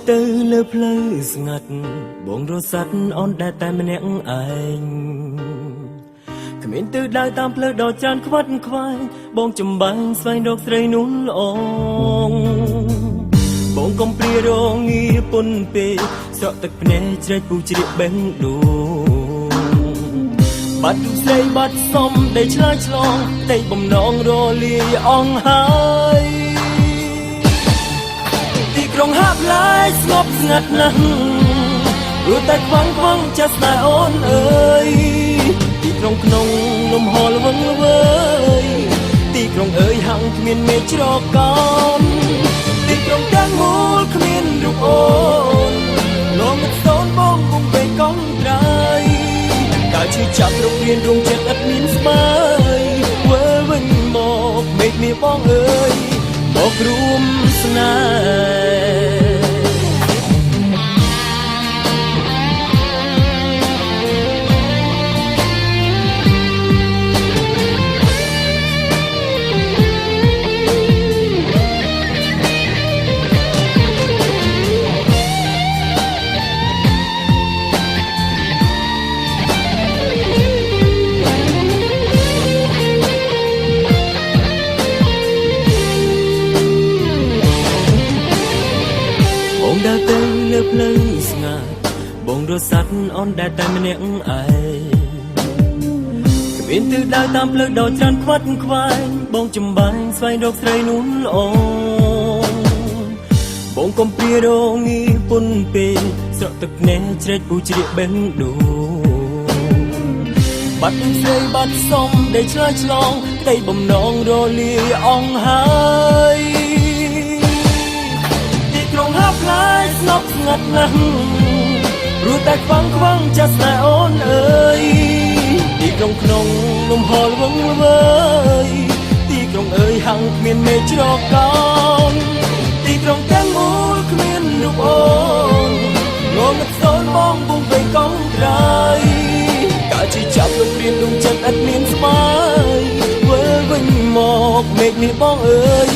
ទៅលើផ្លូវស្ងាត់បងរសាត់អូនដែលតែម្នាក់ឯងគ្មានទិសដៅតាមផ្លូវដ៏ច្រើនខ្វាត់ខ្វាយបងចំបាំងស្វែងរកស្រីនោះល្អបងកំព្រារងងារពុនពេកស្រក់ទឹកភ្នែកជ្រែកពូជ្រាបបេះដូងបាត់ទូស្រីបាត់សំដែលឆ្លើយឆ្លងតែបំណងរលាយអងហើយទីក្រុងហាប់ឡាយស្ងប់ស្ងាត់ណាស់ព្រោះតែខ្វាំងខ្វាំងចិត្តស្នេហ៍អូនអើយទីក្រុងក្នុងលំហល្វឹងល្វើយទីក្រុងអើយហាំងគ្មានមេឃជ្រកោនទីក្រុងទាំងមូលគ្មានរូបអូនលងមិនសូនបងគង់ពេកកងត្រៃកាលឈឺចាប់រករៀនរងចិត្តឥតមានស្មើវើវិញមកមេឃមាបងអើយមករួមស្នេហ៍ដើរទៅលើផ្លូវស្ងាត់បងរសាត់អូនដែលតែម្នាក់ឯងគ្មានទិសដៅតាមផ្លូវដ៏ច្រើនខ្វាត់ខ្វាយបងចំបាំងស្វែងរកស្រីនោះល្អបងកំព្រារងងារពុនពេកស្រក់ទឹកភ្នែកជ្រែកពូជ្រាបបេះដូងបាត់ទូស្រីបាត់សំដែលឆ្លើយឆ្លងក្តីបំណងរលាយអងហើយក្រុងហាប់ឡាយស្ងប់ស្ងាត់ណាស់ព្រោះតែខ្វាំងខ្វាំងចិត្តស្នេហ៍អូនអើយទីក្រុងក្នុងលំហល្វឹងល្វើយទីក្រុងអើយហាំងគ្មានមេឃជ្រកកោនទីក្រុងទាំងមូលគ្មានរូបអូនងងឹតសូនបងពុំពេកកងត្រៃកាលជិះចាប់លោករៀនដួងចិត្តឥតមានស្មើវើវិញមកមេឃនេះបងអើយ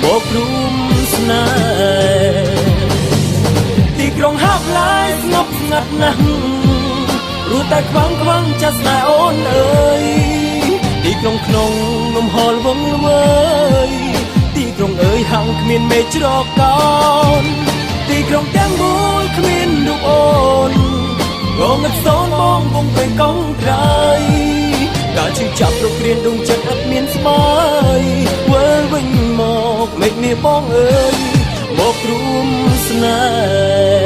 មករួមស្នេហ៍ទីក្រុងហាប់ឡាយស្ងប់ស្ងាត់ណាស់ព្រោះតែខ្វាំងខ្វាំងចិត្តស្នេហ៍អូនអើយទីក្រុងក្នុងលំហល្វឹងល្វើយទីក្រុងអើយហាំងគ្មានមេឃជ្រកកោនទីក្រុងទាំងមូលគ្មានរូបអូនងងឹតសូនបងពុំពេកកងត្រៃកាលជិះចាប់រករៀនដួងចិត្តឥតមានស្មើវើវិញមកមេឃនេះបងអើយមករួមស្នេហ៍